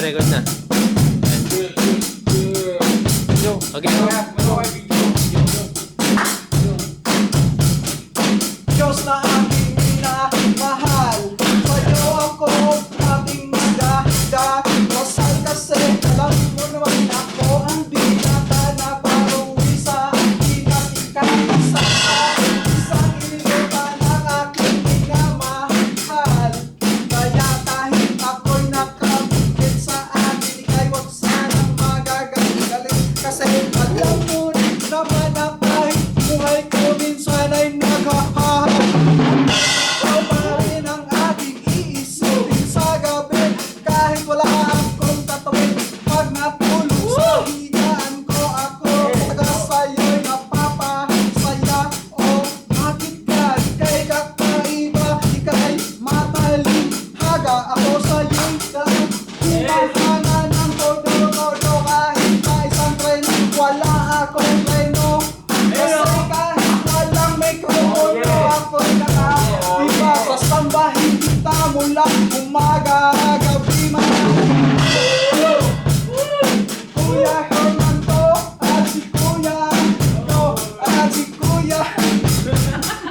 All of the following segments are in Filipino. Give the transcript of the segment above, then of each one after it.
record na. Yo, again. Diyos na aking minamahal, sa'yo ako aking magdada. Rosal kasi alam mo naman ako ang binata na baruwi sa pinag-ikasa. Isang inilupa ng aking minamahal, kaya kahit ako'y nakabigit sa akin, ika'y wag sanang magagaling. Kasi alam mo naman na kahit buhay ko minsan ay naghahal. Ikaw pa rin ang aking iisipin sa gabi, kahit wala akong tatawid. Pag natulog sa higaan ko, ako talaga sa'yo'y napapasaya. O bakit ka ika'y kakaiba, ika'y matalinghaga. Ako sa'yo'y dalang humahanga ng todo-todo, kahit na isang tren wala akong treno. Kasi kahit walang mikropono, ako'y nakaiba. Sasambahin kita mula umaga, gabi man. Kuya Hernando at si Kuya Yo at si Kuya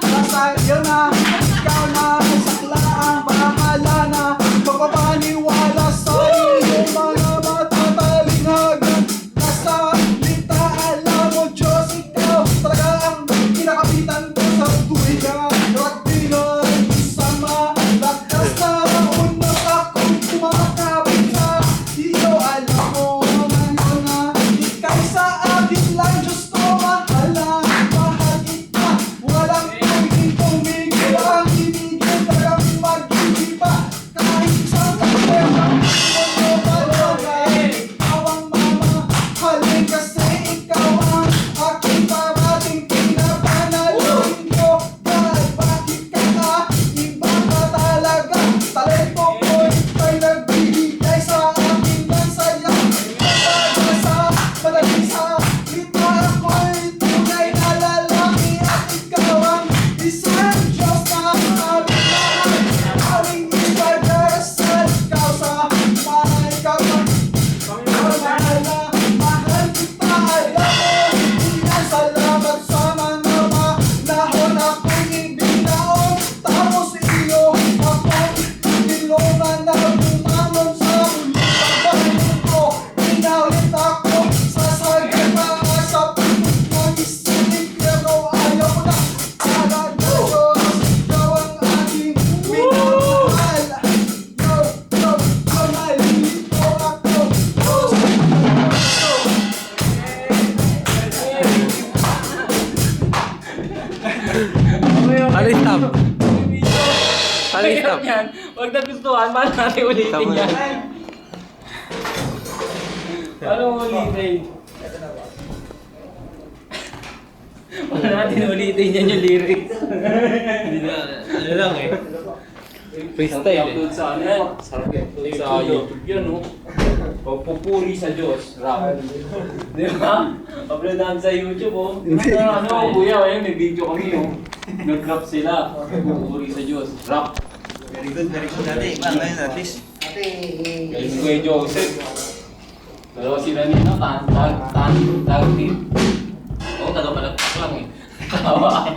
nasa iyo na, ikaw na, sakla ang bahala na. Magpapaniwala sa iyong mga matatalinghagan na salita. Alam mo Diyos, ikaw talaga ang kinakapitan ko sa tuwigan. At di na isama, lakas na unang akong kumakapit sa iyo. Alam mo ngayon na ika'y sa akin lang, Diyos ko mahala. Mahal kita, walang pwedeng tumigil. Ang ibigin talagang mag-iiba, kahit sa tayo ang mundo palagay. Ikaw ang mamahalin kasi ikaw ang aking parating pinapanalangin ko. Kahit bakit ka na, iba ka talaga. Talento ko ika'y nagbibigay sa akin ng saya. Talaga sa madaling salita, ako'y tunay na lalaki. At ikaw ang isang Diyos na aming mahal. Aming ipagdarasal, ikaw sa mahal ka man. Mahal na mahal kita, alam mo, hindi na salamat sa mga panahon ako'y ibinaon. Tapos iyo akong tinulungan na bumangon sa muling pagbangon ko. Pinawit ako sa sagana sa pilit ng isip, pero ayaw na. Para na Diyos, ikaw ang aking minamahal. Yo, yo, yo, nalilito ako. Alistap. Alistap. yan. Huwag nagustuhan, paano natin ulitin Tama yan? na. Paano ulitin? Paano natin ulitin yan yung lyrics? Hindi na, ano lang eh. Freestyle eh. upload sa ano yan? Sa YouTube yan, no? Pagpupuri sa Diyos, rap. Di ba? Upload namin sa YouTube, oh. Ano, kuya, ayun, may video kami, oh. Nag-rap sila. Pagpupuri sa Diyos, rap. Very good dati. Ngayon at least. Kay Kuya Joseph. Dalawa sila nila, tag team. Oo, taga-palag lang eh. Tawa.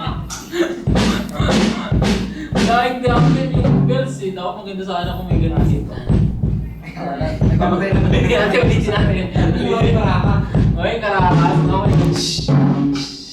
Dahil hindi ako yung girls eh. Dapat maganda sana kung may ganun dito. Nagpapatay na Hindi natin ulitin natin. Uy, Karaka. Uy, Karakas. Shhh!